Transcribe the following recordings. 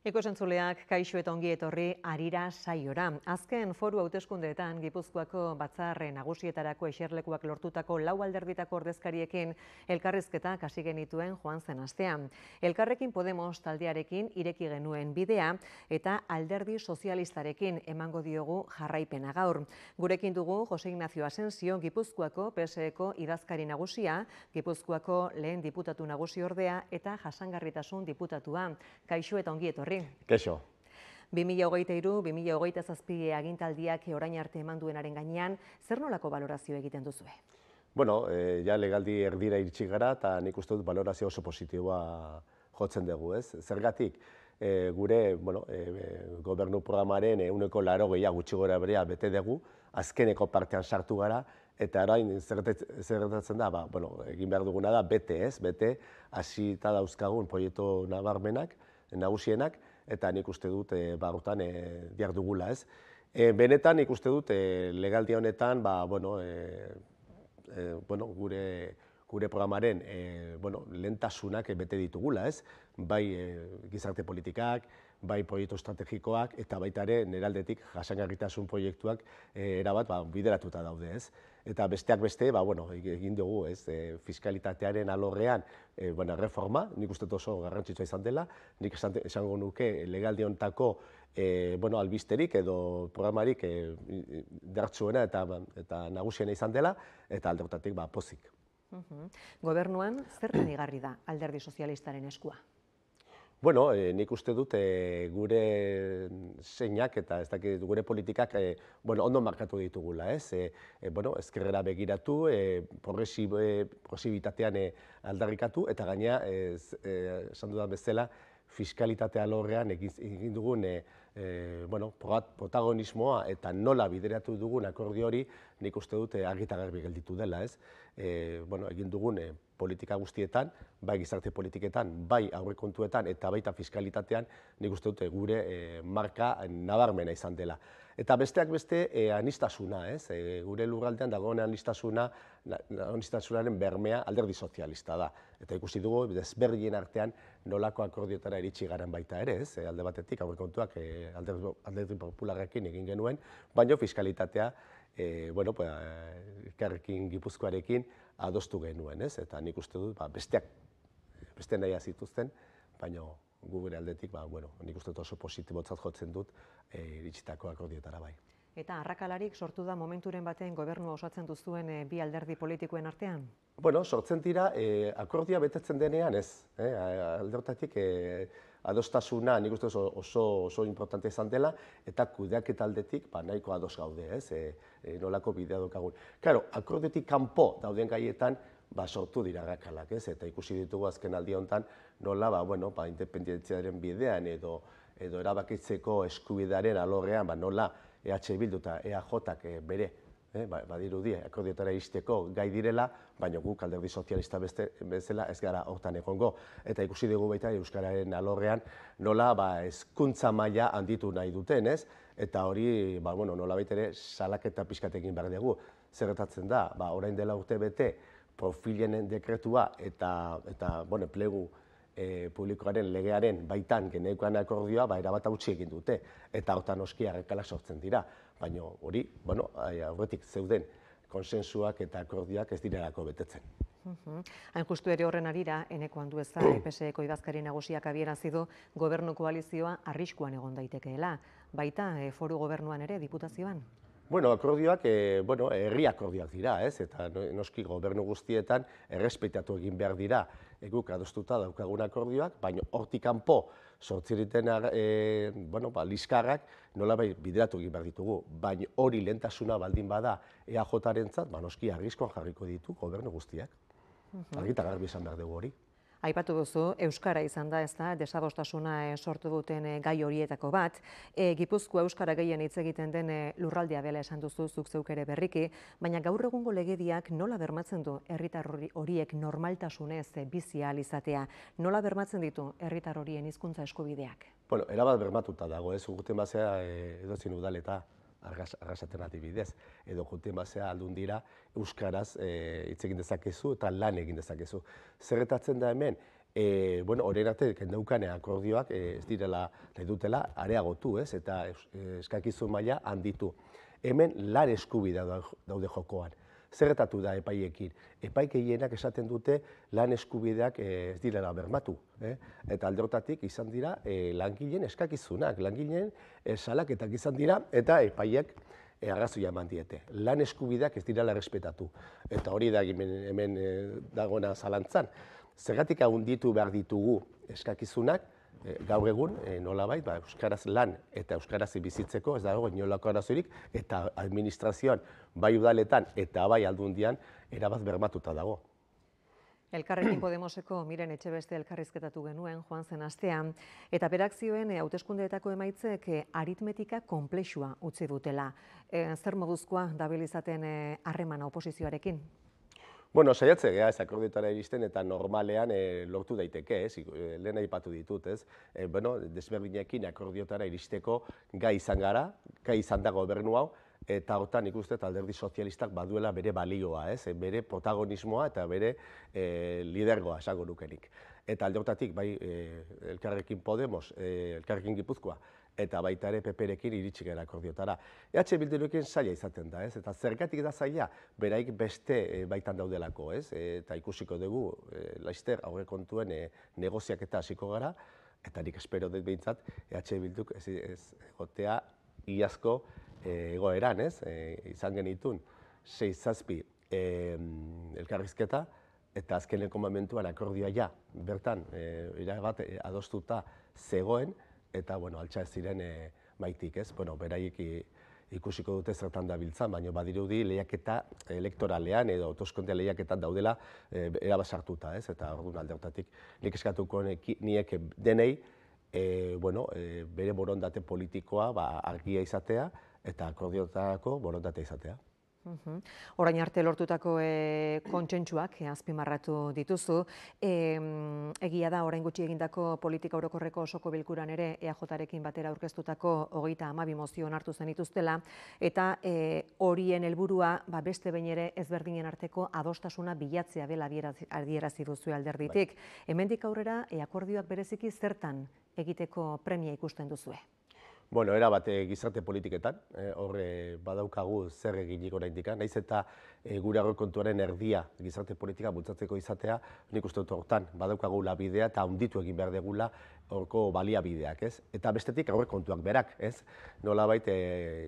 Ikusentzuleak, kaixo eta ongi etorri harira saiora. Azken foru hauteskundeetan Gipuzkoako batzar nagusietarako eserlekuak lortutako lau alderditako ordezkariekin elkarrizketak hasi genituen joan zen astean. Elkarrekin Podemos taldearekin ireki genuen bidea eta alderdi sozialistarekin emango diogu jarraipena gaur. Gurekin dugu Jose Ignacio Asensio, Gipuzkoako PSeko idazkari nagusia, Gipuzkoako lehen diputatu nagusi ordea eta jasangarritasun diputatua. Kaixo eta ongi etorri. Keixo. 2023-2027 agintaldiak orain arte eman duenaren gainean, zer nolako balorazio egiten duzue? Bueno, ja legaldi erdira iritsi gara eta nik uste dut balorazio oso positiboa jotzen dugu, ez? Zergatik, gure gobernu programaren 80% gutxi gora berea bete dugu, azkeneko partean sartu gara, eta orain zer gertatzen da, egin behar duguna da, bete ez, bete hasita dauzkagun proiektu nabarmenak, nagusienak, eta nik uste dut hortan dihardugula, ez. Benetan nik uste dut legaldia honetan, gure programaren lehentasunak bete ditugula, ez. Bai gizarte politikak, bai proiektu estrategikoak, eta baita ere nire jasangarritasun proiektuak erabat bideratuta daude, ez. Eta besteak beste, egin dugu, ez, fiskalitatearen alorrean reforma, nik uste oso garrantzitsua izan dela, nik esango nuke legaldi honetako albisterik edo programarik dertsuena eta nagusiena izan dela, eta alde horretatik pozik. Gobernuan, zertan igarri da alderdi sozialistaren eskua? Bueno, nik uste dut gure zeinak eta gure politikak ondo markatu ditugula, ez? Ezkerrera begiratu, progresibitatean aldarrikatu, eta gaina, esan dudan bezala, fiskalitatea alorrean egin dugun protagonismoa eta nola bideratu dugun akordio hori nik uste dut argita garbi gelditu dela, ez? Egin dugun politika guztietan, bai gizarte politiketan, bai aurrekontuetan eta baita fiskalitatean nik uste dut gure marka nabarmena izan dela. Eta besteak beste aniztasuna, ez? Gure lurraldean dagoen anistasunaren bermea alderdi sozialista da. Eta ikusi dugu desberdinen artean nolako akordiotara iritsi garen baita ere, ez? Alde batetik aurrekontuak alderdi popularrekin egin genuen, baina fiskalitatea elkarrekin Gipuzkoarekin adostu genuen, ez? Eta nik uste dut beste nahia zituzten, baina gure aldetik, nik uste dut oso positibotzat jotzen dut iritsitako akordiotara bai. Eta arrakalarik sortu da momenturen baten gobernua osatzen duzuen bi alderdi politikoen artean? Bueno, sortzen dira, akordioa betetzen denean ez. Alde horretatik adostasuna nik uste oso importante izan dela, eta kudeaketa aldetik nahiko ados gaude, ez? Nolako bidea daukagun. Claro, akordiotik kanpo dauden gaietan sortu dira arrakalak, ez? Eta ikusi ditugu azken aldi honetan nola independentziaren bidean edo erabakitzeko eskubidearen alorrean nola EH Bildu eta EAJak bere badirudi akordiotara iristeko gai direla, baina guk alderdi sozialista bezala ez gara hortan egongo. Eta ikusi dugu baita euskararen alorrean nola hezkuntza maila handitu nahi duten, ez? Eta hori nola baita ere salaketa pixkat egin behar dugu. Zer gertatzen da, orain dela urte bete profilen dekretua eta enplegu publikoaren legearen baitan geneukan akordioa erabat hautsi egin dute. Eta hortan noski arrakalak sortzen dira. Baina hori, aurretik zeuden konsensuak eta akordioak ez direlako betetzen. Hain justu ere horren arira, Eneko Andueza, PSeko idazkari nagusiak adierazi du gobernu koalizioa arriskuan egon daitekeela. Baita foru gobernuan ere diputazioan? Bueno, akordioak, herri akordioak dira, ez? Eta noski gobernu guztietan errespetatu egin behar dira guk adostuta daukagun akordioak, baina hortik kanpo sortziriten liskarrak nolabait bideratu egin behar ditugu. Baina hori lehentasuna baldin bada EAJarentzat, noski arriskoan jarriko ditu gobernu guztiak. Argita garbi esan behar dugu hori. Aipatu duzu, euskara izan da, desadostasuna sortu duten gai horietako bat. Gipuzkoa euskara gehien hitz egiten den lurraldea dela esan duzu zuk zeuk ere berriki, baina gaur egungo legediak nola bermatzen du herritar horiek normaltasunez bizi ahal izatea? Nola bermatzen ditu herritar horien hizkuntza eskubideak? Bueno, erabat bermatuta dago, ez? Guten bazea edozein udaleta arrasaten adibidez, edo juten bazea aldundira euskaraz hitz egin dezakezu eta lan egin dezakezu. Zer gertatzen da hemen, orain arte gendeukan akordioak ez direla nahi dutela areagotu, ez? Eta eskakizun maila handitu. Hemen lan eskubidea daude jokoan. Zerretatu da epaiekin. Epaikehienak esaten dute lan eskubideak ez direla bermatu. Eta alde horretatik izan dira langileen eskakizunak, langileen salaketak izan dira eta epaiek arrazoia eman diete. Lan eskubideak ez direla errespetatu. Eta hori da hemen dagoena zalantzan. Zergatik handitu behar ditugu eskakizunak, gaur egun, nolabait, euskaraz lan eta euskaraz bizitzeko ez dago inolako arazorik, eta administrazioan, bai udaletan eta bai aldundian, erabat bermatuta dago. Elkarrekin Podemoseko Miren Etxebeste elkarrizketatu genuen joan zen astean, eta berak zioen hauteskundeetako emaitzek aritmetika konplexua utzi dutela. Zer moduzkoa dabil izaten harremana oposizioarekin? Bueno, saiatze gea ez akordioetara iristen eta normalean lortu daiteke, lehen aipatu ditut, ez? Desberdinekin akordioetara iristeko gai izan gara, gai izan da gobernu hau, eta hortan ikusten alderdi sozialistak baduela bere balioa, ez? Bere protagonismoa eta bere lidergoa esango nukenik. Eta alde hortatik, bai Elkarrekin Podemos, Elkarrekin Gipuzkoa, eta baita ere PP-rekin iritsi gara akordioetara. EH Bildurekin zaila izaten da, ez? Eta zergatik da zaila, beraik beste baitan daudelako, ez? Eta ikusiko dugu, laizter aurrekontuen negoziaketa hasiko gara, eta nik espero dut behintzat, EH Bilduk ez egotea iazko egoeran, ez? Izan genitun 6-7 elkarrizketa, eta azkeneko momentuan akordioa ja, bertan, irabat adostuta zegoen, eta, altxa ez ziren maitik, ez? Beraiek ikusiko dute zertan dabiltzan, baina badirudi lehiaketa elektoralean edo hauteskunde lehiaketan daudela erabasartuta, ez? Eta orduan alde horretatik nik eskatuko niek denei, bere borondate politikoa argia izatea eta akordioetarako borondatea izatea. Orain arte lortutako kontsentsuak azpimarratu dituzu. Egia da, orain gutxi egindako politika orokorreko osoko bilkuran ere EAJarekin batera aurkeztutako 32 mozio onartu zenituztela, eta horien helburua beste behin ere ezberdinen arteko adostasuna bilatzea dela adierazi duzu alderditik. Hemendik aurrera akordioak bereziki zertan egiteko premia ikusten duzue? Erabat gizarte politiketan, hor badaukagu zer eginik oraindik, nahiz eta gure aurrekontuaren erdia gizarte politika bultzatzeko izatea, nik uste dut hortan badaukagu bidea eta handitu egin behar degula horko baliabideak, ez? Eta bestetik aurrekontuak berak, ez? Nolabait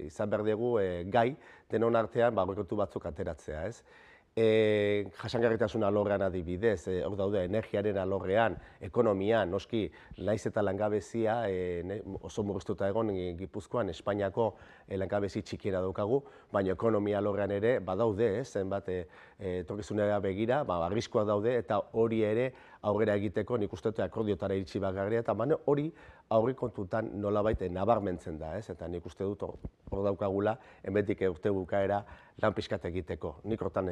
izan behar dugu gai denon artean aurrekontu batzuk ateratzea, ez? Jasangarritasun alorrean adibidez, hor daude energiaren alorrean, ekonomian, noski, naiz eta langabezia oso murriztuta egon Gipuzkoan, Espainiako langabezi txikiera daukagu, baina ekonomia alorrean ere badaude, zenbat etorkizunera begira, arriskuak daude eta hori ere aurrera egiteko nik uste dut akordioetara iritsi bagarria, eta hori aurrekontutan nolabait nabarmentzen da, eta nik uste dut hor daukagula, hemendik urte bukaera lan pixkat egiteko. Nik hortan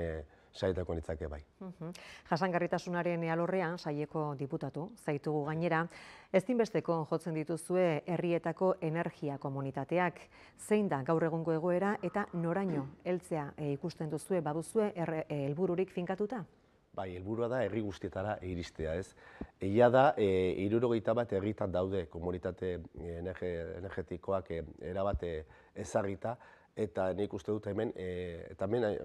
saietako nitzake bai. Jasangarritasunaren alorrean, saieko diputatu, zaitugu gainera, ezinbesteko jotzen dituzue herrietako energia komunitateak. Zein da gaur egungo egoera eta noraino heltzea ikusten duzue, baduzue helbururik finkatuta? Bai, helburua da herri guztietara iristea, ez? Egia da, 71 herritan daude komunitate energetikoak erabat ezarrita, eta nik uste dut hemen, eta hemen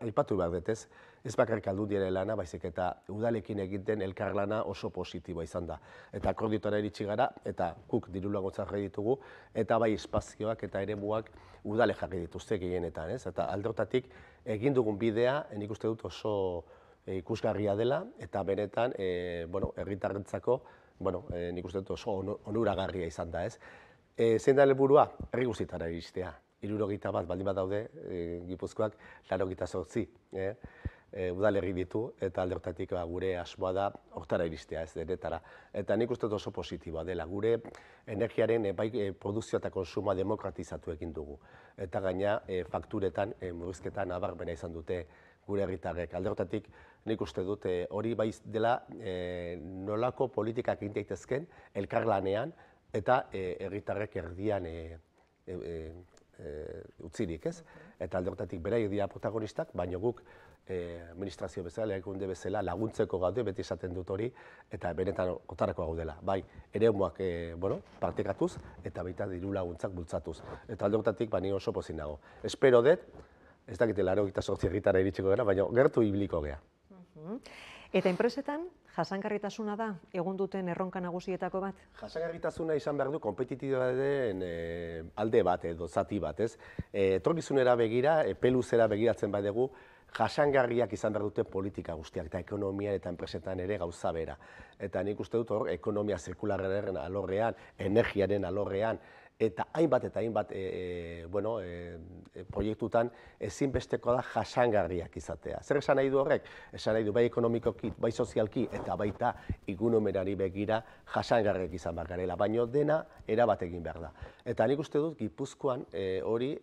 aipatu behar dut, ez bakarrik aldundiaren lana, baizik eta udalekin egiten elkarlana oso positiboa izan da. Eta akordioetara iritsi gara, eta guk diru-laguntzak jarri ditugu, eta bai espazioak eta eremuak udale jarri dituzte gehienetan, ez? Eta alde horretatik egin dugun bidea, nik uste dut oso ikusgarria dela, eta benetan, herritarrentzako, nik uste dut oso onuragarria izan da, ez? Zein da helburua? Herri guztietara iristea. 71 baldin bat daude, Gipuzkoak 88 udalerri ditu, eta alde horretatik gure asmoa da hortara iristea, ez denetara. Eta nik uste dut oso positiboa dela. Gure energiaren produzioa eta konsumoa demokratizatu egin dugu. Eta gaina fakturetan, murrizketan nabarmena izan dute gure herritarrek. Alde horretatik nik uste dut hori baiz dela nolako politikak egin daitezken elkarlanean eta herritarrek erdian utzirik, ez? Eta alde horretatik beraiek dira protagonistak, baina guk administrazio bezala, erakunde bezala laguntzeko gaude, beti esaten dut hori, eta benetan otarako gaudela. Bai, eremuak partekatuz, eta baita diru laguntzak bultzatuz. Eta alde horretatik, ni oso pozik nago. Espero dut, ez dakite 88 herritara iritsiko gara, baina gertu ibiliko gea. Eta enpresetan, jasangarritasuna da egun duten erronka nagusietako bat? Jasangarritasuna izan behar du konpetitibitateen alde bat edo zati bat, ez? Etorkizunera begira, epe luzera begiratzen badugu, jasangarriak izan behar dute politika guztiak, eta ekonomia eta enpresetan ere gauza bera. Eta nik uste dut hor, ekonomia zirkularraren alorrean, energiaren alorrean, eta hainbat proiektutan ezinbesteko da jasangarriak izatea. Zer esan nahi du horrek? Esan nahi du bai ekonomikoki, bai sozialki eta baita igunomerari begira jasangarriak izan behar garela, baina dena erabat egin behar da. Eta nik uste dut Gipuzkoan hori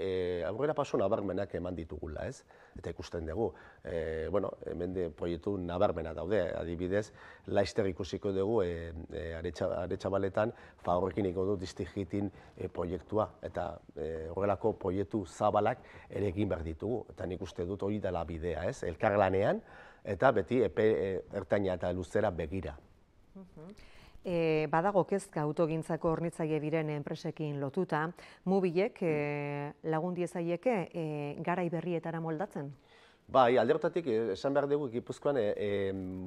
aurrerapauso nabarmenak eman ditugula, ez? Eta ikusten dugu, hemen proiektu nabarmena daude, adibidez, Laster ikusiko dugu Aretxabaletan Fagorrekin iko du Distigitin proiektua, eta horrelako proiektu zabalak ere egin behar ditugu, eta nik uste dut hori dela bidea, ez? Elkarlanean, eta beti epe ertaina eta luzera begira. Badago kezka autogintzako hornitzaile diren enpresekin lotuta, Mubilek lagun diezaieke garai berrietara moldatzen? Bai, alde horretatik esan behar dugu Gipuzkoan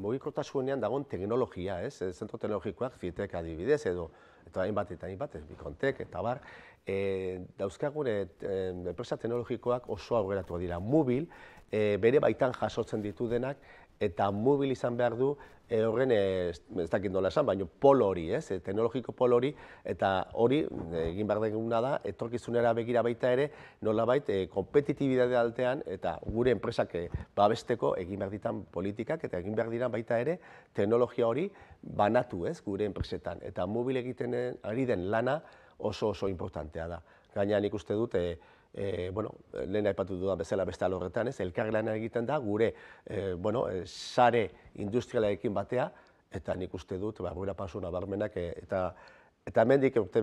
mugikortasunean dagoen teknologia, ez? Zentro teknologikoak, Fitek adibidez, edo hainbat eta hainbat, Bikontek eta bar, dauzkagun enpresa teknologikoak oso aurreratu dira. Mubil bere baitan jasotzen ditu denak, eta Mubil izan behar du horren, ez dakit nola esan, baina polo hori, teknologiko polo hori, eta hori egin behar duguna da, etorkizunera begira baita ere, nolabait konpetitibitate altean, eta gure enpresak babesteko egin behar ditan politikak, eta egin behar dira baita ere, teknologia hori banatu gure enpresetan. Eta Mubil egiten ari den lana oso importantea da. Gaina nik uste dut, lehen aipatu dudan bezala beste alorretan, elkarlana egiten da, gure sare industrialarekin batea, eta nik uste dut, aurrerapauso nabarmenak, eta hemendik urte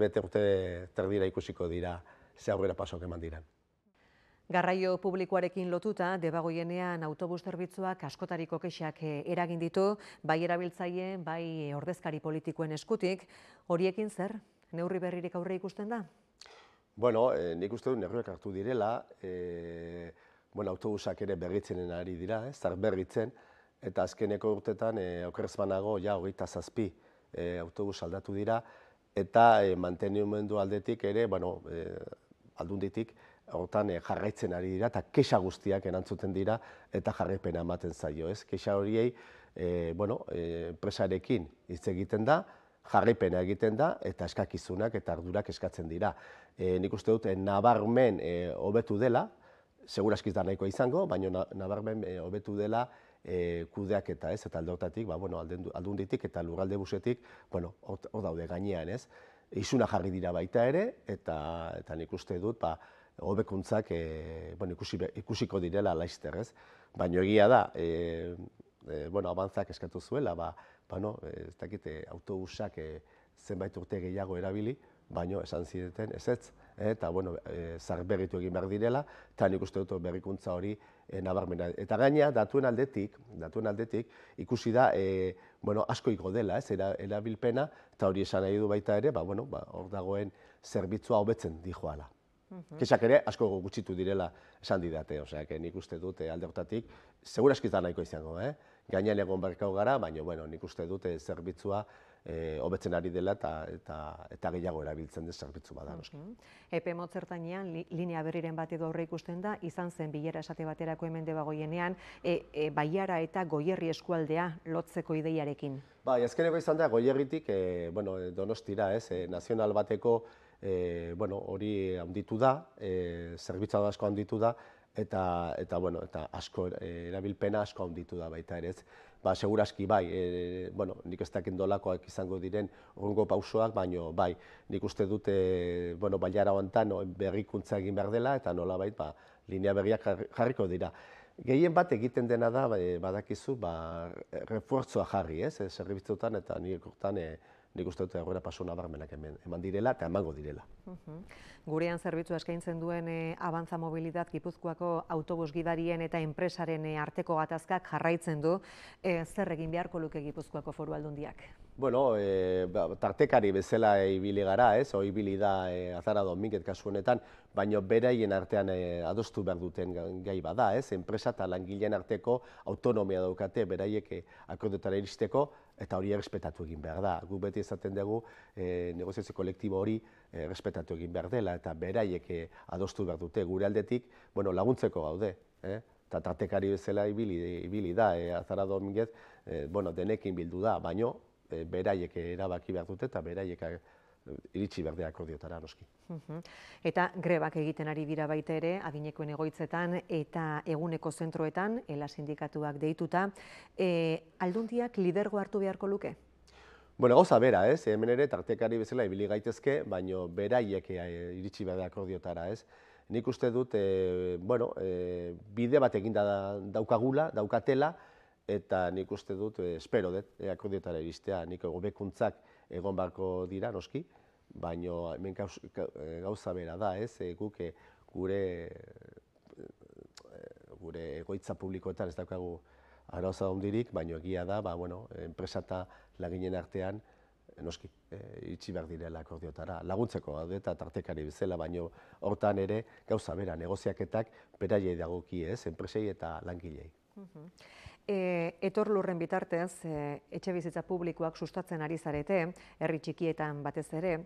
terdira ikusiko dira ze aurrerapausoak eman diren. Garraio publikoarekin lotuta, Debagoienean autobus zerbitzuak askotariko kexak eragin ditu, bai erabiltzaile, bai ordezkari politikoen eskutik. Horiekin zer? Neurri berririk aurre ikusten da? Bueno, nik uste dut neurriak hartu direla, autobusak ere berritzenen ari dira, berritzen, eta azkeneko urtetan, okerrez banago, 27 autobus aldatu dira, eta mantenimendu aldetik ere, aldunditik, hortan jarraitzen ari dira, eta kexa guztiak erantzuten dira, eta jarraipena ematen zaio, ez? Kexa horiei, enpresarekin hitz egiten da, jarraipena egiten da, eta eskakizunak eta ardurak eskatzen dira. Nik uste dut, nabarmen hobetu dela, segurazkiz da nahikoa izango, baina nabarmen hobetu dela kudeaketa, ez? Eta alde horretatik, aldunditik eta lurralde busetik, hor daude gainean, ez? Isuna jarri dira baita ere, eta nik uste dut, hobekuntzak ikusiko direla Laster, ez? Baina egia da, abantzak eskatu zuela, ez dakite autobusak zenbait urte gehiago erabili, baina esan zideten ezetz, eta zaharberritu egin behar direla, eta nik uste dut berrikuntza hori nabarmena. Eta gaina, datuen aldetik, ikusi da, asko iko dela, erabilpena, eta hori esan nahi du baita ere, hor dagoen zerbitzua hobetzen dijoala. Kexak ere asko gutxitu direla esan didate, nik uste dut alde horretatik, segurazkiz da nahiko izango, gainean egon berkau gara, baina nik uste dut zerbitzua hobetzen ari dela eta gehiago erabiltzen den zerbitzu bada. Epe motzertainean, linea berriren bat edo aurre ikusten da, izan zen bilera esate baterako hemen Debagoienean, Baiara eta Goierri eskualdea lotzeko ideiarekin. Bai, azkeneko izan da Goierritik Donostira, nazional bateko hori handitu da, zerbitzua asko handitu da, eta asko erabilpena asko handitu da baita ere. Segurazki bai, nik ez dakit nolakoak izango diren urrungo pausoak, baina bai, nik uste dute Baiara honetan berrikuntza egin behar dela, eta nolabait linea berriak jarriko dira. Gehien bat egiten dena da, badakizu, refuerzoa jarri, zerbitzuetan, eta nire hortan nik uste dut aurrera paso nabarmenak eman direla eta emango direla. Gurean zerbitzua eskaintzen duen Avanza Mobilidad Gipuzkoako autobus gidarien eta enpresaren arteko gatazkak jarraitzen du. Zer egin beharko luke Gipuzkoako Foru Aldundiak? Bueno, tartekari bezala ibili gara, ibili da Azara Dominguez kasu honetan, baina beraien artean adostu behar duten gai bada, enpresa eta langileen arteko autonomia daukate beraiek akordiotara iristeko, eta hori errespetatu egin behar da. Gu beti esaten dugu negoziazio kolektibo hori errespetatu egin behar dela, eta beraiek adostu behar dute gure aldetik, laguntzeko gaude. Eta tartekari bezala ibili da, Azara Dominguez denekin bildu da, baino beraiek erabaki behar dute eta beraiek iritsi behar da akordiotara noski. Eta grebak egiten ari dira baita ere, adinekoen egoitzetan eta eguneko zentroetan, ELA sindikatuak deituta. Aldundiak lidergo hartu beharko luke? Gauza bera, hemen ere tartekari bezala ibili gaitezke, baino beraiek iritsi behar da akordiotara. Nik uste dut, bide bat eginda daukatela, eta nik uste dut, espero dut, akordiotara iristea. Nik hobekuntzak egon beharko dira, noski, baina hemen gauza bera da, guk gure egoitza publikoetan ez daukagu arauza handirik, baina egia da, enpresa eta laginen artean, noski, iritsi behar direla akordiotara. Laguntzeko gaude eta tartekari bezala, baina hortan ere gauza bera, negoziaketak beraiei dagoki, enpresei eta langilei. Etorlurren bitartez, etxebizitza publikoak sustatzen ari zarete, herri txikietan batez ere.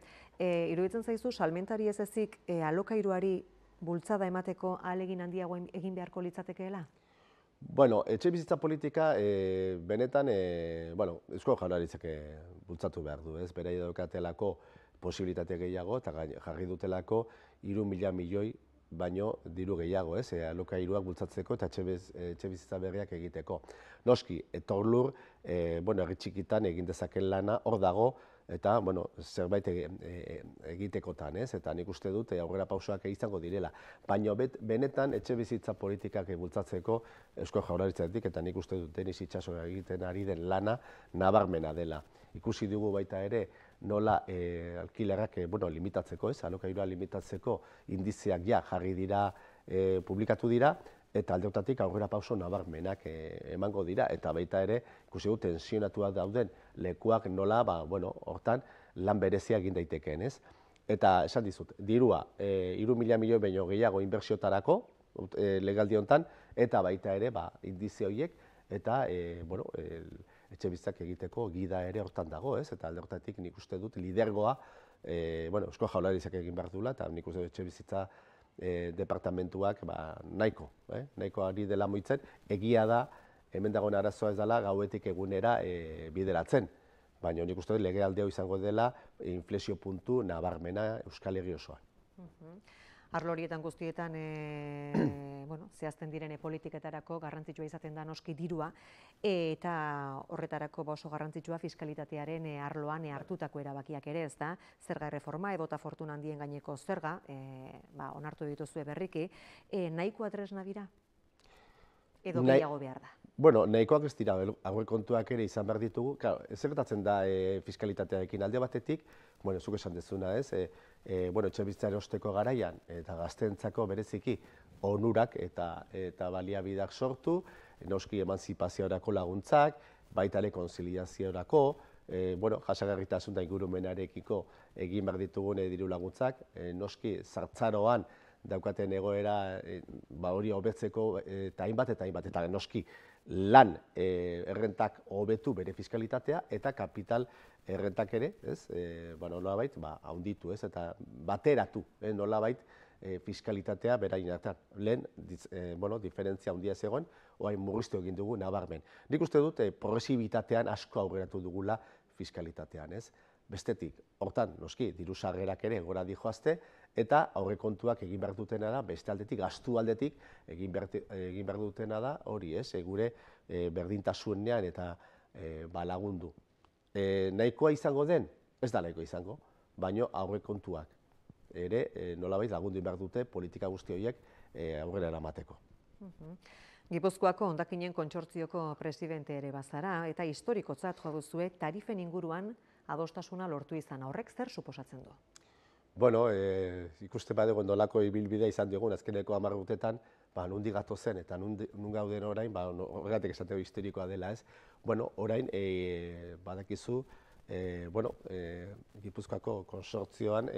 Iruditzen zaizu, salmentari ez ezik alokairuari bultzada emateko ahalegin handiago egin beharko litzatekeela? Etxebizitza politika benetan, Eusko Jaurlaritzak bultzatu behar du, beraiek daukatelako posibilitate gehiago eta jarri dutelako 3.000 milioi baino diru gehiago, alokairuak bultzatzeko eta etxebizitza berriak egiteko. Noski, etorlur, herri txikitan egin dezaken lana hor dago, eta zerbait egitekotan, eta nik uste dut aurrera pausoak izango direla. Baina benetan etxebizitza politikak bultzatzeko Eusko Jaurlaritzatik, eta nik uste dut Denis Itxaso egiten ari den lana nabarmena dela. Ikusi dugu baita ere nola alkilerrak limitatzeko, alokairua limitatzeko indizeak jarri dira, publikatu dira, eta alde horretatik aurrera pauso nabarmenak emango dira, eta baita ere ikusi dugu tensionatuak dauden lekuak nola, hortan lan berezia egin daitekeen, Eta esan dizut, dirua 3.000 milioi baino gehiago inbertsiotarako legaldi honetan, eta baita ere indize horiek, eta etxebizitzak egiteko gida ere hortan dago, eta alde horretatik nik uste dut lidergoa Eusko Jaurlaritzak egin behar duela, eta nik uste dut etxebizitza departamentuak nahiko ari dela moitzen, egia da, hemen dagoen arazoa ez dela gauetik egunera bideratzen, baina nik uste dut legealdi hau izango dela inflexio puntu nabarmena Euskal Herri osoan. Arlo horietan guztietan zehazten diren politiketarako garrantzitsua izaten da noski dirua, eta horretarako oso garrantzitsua fiskalitatearen arloan hartutako erabakiak ere, ez da, zerga erreforma edota fortuna handien gaineko zerga, onartu dituzue berriki, nahikoa tresna dira? Edo gehiago behar da? Nahikoak ez dira, aurrekontuak ere izan behar ditugu. Ez gertatzen da fiskalitatearekin alde batetik, zuk esan dezuna ez, etxebizitza erosteko garaian eta gazteentzako bereziki onurak eta baliabideak sortu, noski emantzipaziorako laguntzak, baita ere konziliaziorako, jasangarritasun da ingurumenarekiko egin behar ditugun diru laguntzak, noski zartzaroan daukaten egoera hori hobetzeko eta hainbat, eta noski lan errentak hobetu bere fiskalitatea eta kapital errentak ere, nolabait, handitu, eta bateratu nolabait fiskalitatea beraien artean. Lehen, diferentzia handia zegoen, orain murriztu egin dugu nabarmen. Nik uste dut progresibitatean asko aurreratu dugula fiskalitatean, Bestetik, hortan, noski, diru sarrerak ere gora dijoazte, eta aurrekontuak egin behar dutena da, beste aldetik, gastu aldetik egin behar dutena da, hori gure berdintasunean eta lagundu. Nahikoa izango den, ez da nahikoa izango, baina aurrekontuak ere nolabait lagundu behar dute politika guzti horiek aurrera eramateko. Gipuzkoako hondakinen kontsortzioko presidente ere bazara, eta historikotzat jo duzue tarifen inguruan adostasuna lortu izan. Horrek zer suposatzen du? Bueno, ikuste badego nolako ibilbidea izan diogun azkeneko 10 urteetan, nondik gatozen eta non gauden orain, horregatik esateko historikoa dela, ez? Bueno, orain badakizu, Gipuzkoako konsortzioan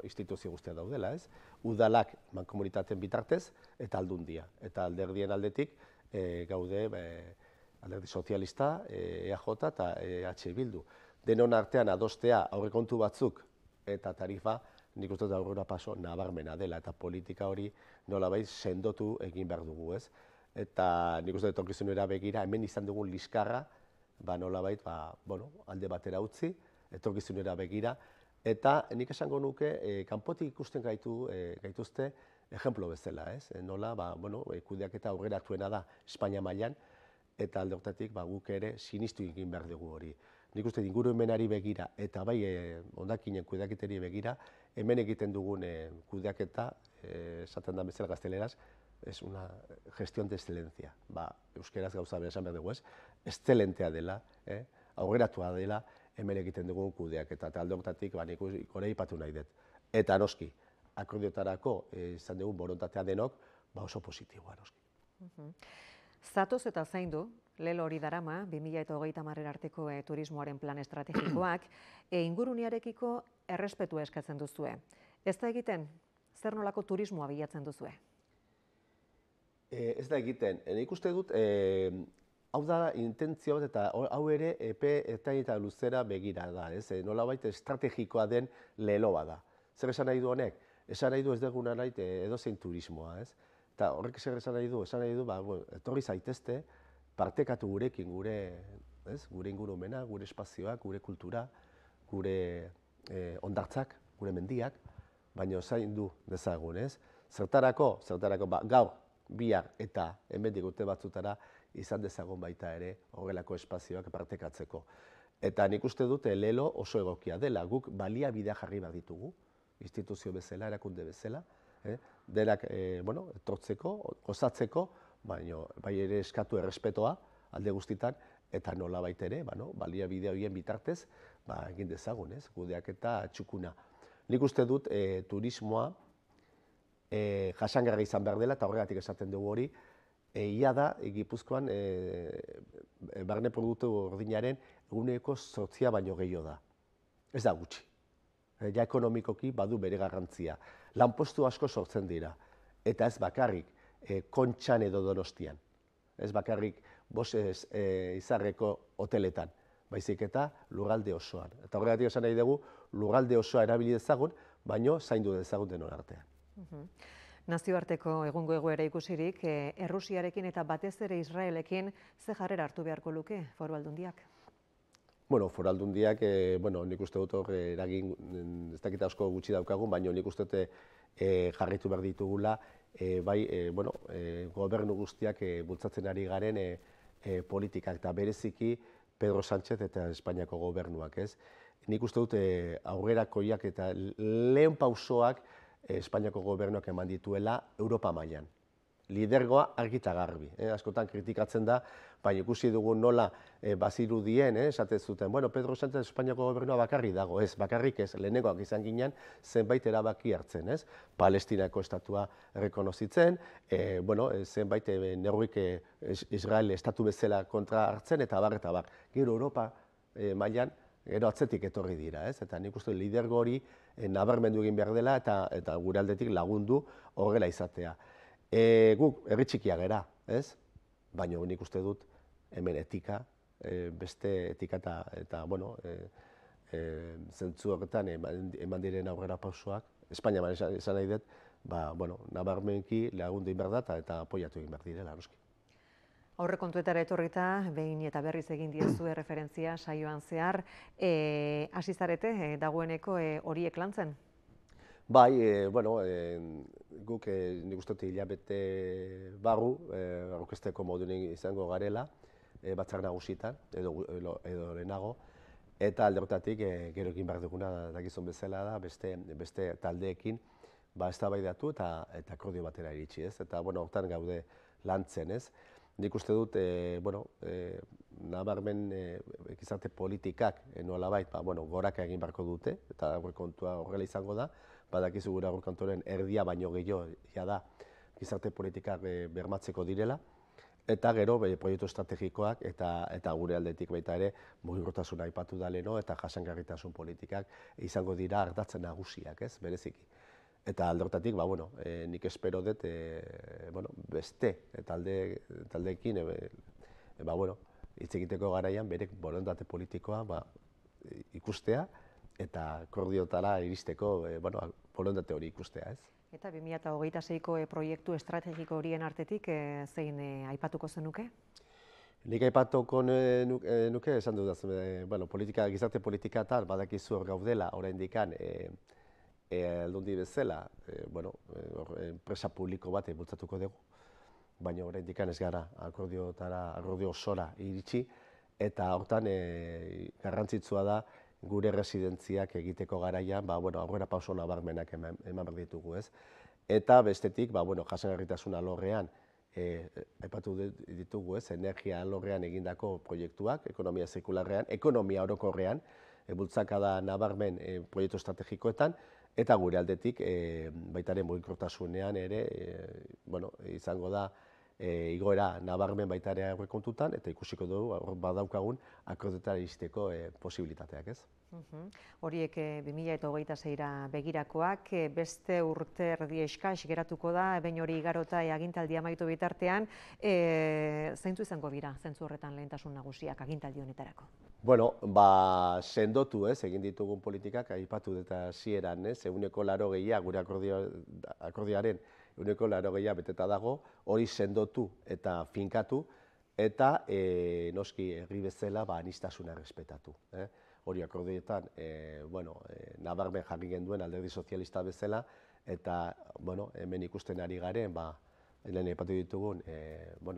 instituzio guztiak daudela, ez? Udalak mankomunitateen bitartez eta Aldundia. Eta alderdien aldetik gaude alderdi sozialista, EAJ eta EH Bildu. Denon artean adostea aurrekontu batzuk eta tarifa, nik uste dut aurrera paso nabarmena dela, eta politika hori nolabait sendotu egin behar dugu, ez? Eta nik uste dut etorkizunera begira, hemen izan dugun liskarra, nolabait, alde batera utzi, etorkizunera begira, eta nik esango nuke, kanpotik ikusten gaituzte ejemplo bezala, ez? Nola, kudeaketa aurreratuena da Espainia mailan, eta alde horretatik guk ere sinistu egin behar dugu hori. Nik uste ingurumenari begira eta bai hondakinen kudeaketari begira, hemen egiten dugun kudeaketa, esaten da bezala gazteleraz, es una gestión de excelencia. Euskeraz gauza bera esan behar dugu, ez? Excelentea dela, aurreratua dela, hemen egiten dugun kudeaketa. Eta alde horretatik nik hori aipatu nahi dut. Eta noski, akordiotarako izan dugun borontatea denok, oso positiboa noski. Zatoz eta zaindu, lelo hori darama, 2030 arteko turismoaren plan estrategikoak, ingurunearekiko errespetua eskatzen duzue. Ez da egiten, zer nolako turismoa bilatzen duzue? Ez da egiten. Nik uste dut, hau da intentzio bat eta hau ere epe eta luzera begira da, ez? Nolabait estrategikoa den leloa da. Zer esan nahi du honek? Esan nahi du ez duguna nahi edozein turismoa, ez? Eta horrek zer esan nahi du, etorri zaitezte, partekatu gurekin gure ingurumena, gure espazioak, gure kultura, gure hondartzak, gure mendiak, baina zaindu dezagun, ez? Zertarako, gaur, bihar eta hemendik urte batzutara izan dezagun baita ere horrelako espazioak partekatzeko. Eta nik uste dut lelo oso egokia dela, guk baliabidea jarri behar ditugu, instituzio bezala, erakunde bezala, denak etortzeko, gozatzeko, baina bai ere eskatu errespetoa alde guztitan, eta nola baita ere, baliabide horien bitartez, egin dezagun, kudeaketa txukuna. Nik uste dut turismoa jasangarri izan behar dela, eta horregatik esaten dugu hori, ia da, Gipuzkoan, barne produktu gordinaren eguneko 8 baino gehiago da. Ez da gutxi. Ja ekonomikoki badu bere garrantzia. Lanpostu asko sortzen dira, eta ez bakarrik Kontxan edo Donostian. Ez bakarrik izarreko hoteletan, baizik eta lurralde osoan. Eta horregatik esan nahi dugu, lurralde osoa erabili dezagun, baino zaindu dezagun denon artean. Nazioarteko egungo egoera ikusirik, Errusiarekin eta batez ere Israelekin ze jarrera hartu beharko luke Foru Aldundiak? Foru Aldundiak, nik uste dut hor eragin, ez dakita asko gutxi daukagun, baina nik uste dut jarraitu behar ditugula, gobernu guztiak bultzatzen ari garen politikak, eta bereziki Pedro Sánchez eta Espainiako gobernuak, ez? Nik uste dut aurrerakoiak eta lehen pausoak Espainiako gobernuak eman dituela Europa mailan. Lidergoa argi eta garbi. Askotan kritikatzen da, baina ikusi dugu nola bazirudien, esaten zuten, Pedro Sánchez Espainiako gobernua bakarrik dago, ez, bakarrik ez, lehenengoak izan ginen zenbait erabaki hartzen, ez? Palestinako estatua errekonozitzen, zenbait neurrik Israel estatu bezala kontra hartzen, eta bar, eta bar. Gero Europa mailan, gero atzetik etorri dira, ez? Eta nik uste lidergo hori nabarmendu egin behar dela, eta gure aldetik lagundu horrela izatea. Guk herri txikia gera, ez? Baina nik uste dut hemen etika, beste etika eta zentzu horretan eman diren aurrera pausoak, Espainia esan nahi dut, nabarmenki lagundu egin behar da eta apoiatu egin behar direla, noski. Aurrekontuetara etorrita, behin eta berriz egin diezue referentzia saioan zehar, hasi zarete dagoeneko horiek lantzen? Bai, guk nik uste dut hilabete barru, aurkezteko modunik izango garela, batzar nagusitan, edo lehenago, eta alde horretatik gero egin behar duguna dakizun bezala da, beste taldeekin eztabaidatu eta akordio batera iritsi, ez? Eta hortan gaude lantzen, ez? Nik uste dut, nabarmen gizarte politikak nolabait, goraka egin beharko dute, eta aurrekontua horrela izango da, badakizu gure aurrekontuaren erdia baino gehiago da gizarte politikak bermatzeko direla, eta gero proiektu estrategikoak eta gure aldetik baita ere mugikortasuna aipatu da leheno eta jasangarritasun politikak izango dira ardatz nagusiak, ez, bereziki. Eta alde horretatik, nik espero dut beste taldeekin hitz egiteko garaian berek borondate politikoa ikustea eta akordiotara iristeko borondate hori ikustea, ez. Eta 2026ko proiektu estrategiko horien artetik zein aipatuko zenuke? Nik aipatuko nuke esan dudaz, gizarte politika eta badakizu hor gaudela, oraindikan aldundi bezala, enpresa publiko bat bultzatuko dugu, baina oraindik ez gara akordio osora iritsi, eta hortan garrantzitsua da gure residentziak egiteko garaian, aurrera pauso nabarmenak eman behar ditugu, ez? Eta bestetik, jasangarritasun alorrean, aipatu ditugu, ez? Energia alorrean egindako proiektuak, ekonomia zirkularrean, ekonomia orokorrean, bultzakada nabarmen proiektu estrategikoetan, eta gure aldetik, baitaren mugikortasunean ere, izango da, igoera nabarmen baita ere aurrekontutan, eta ikusiko dugu hor badaukagun akordioetara iristeko posibilitateak, ez? Horiek 2026ra begirakoak, beste urte erdi eskas geratuko da, behin hori igarota agintaldi amaitu bitartean, zeintzu izango dira, zentzu horretan lehentasun nagusiak agintaldi honetarako? Sendotu, ez, egin ditugun politikak, aipatu eta hasieran, ez, 80% gure akordioaren 80% beteta dago, hori sendotu eta finkatu, eta noski herri bezala aniztasuna errespetatu. Hori akordioetan, nabarmen jarri genduen alderdi sozialista bezala, eta hemen ikusten ari garen, lehen aipatu ditugun,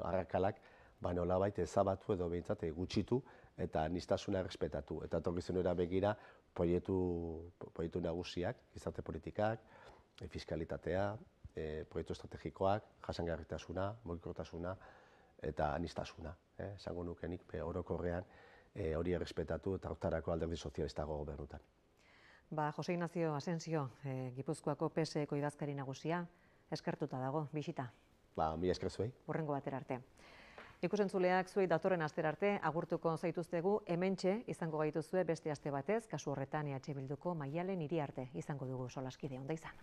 arrakalak, nolabait ezabatu edo behintzat gutxitu, eta aniztasuna errespetatu. Eta etorkizunera begira proiektu nagusiak, gizarte politikak, fiskalitatea, proiektu estrategikoak, jasangarritasuna, mugikortasuna eta aniztasuna. Esango nukenik orokorrean hori errespetatu eta hortarako alderdi sozialistago gobernutan. Jose Ignacio Asensio, Gipuzkoako PSeko idazkari nagusia, eskertuta dago, bisita. Mila esker zuei. Hurrengo batera arte. Ikusentzuleak zuei datorren astera arte agurtuko zaituztegu, hementxe izango gaituzue beste aste batez, kasu horretan EH Bilduko Maialen Iriarte izango dugu solaskide, onda izan.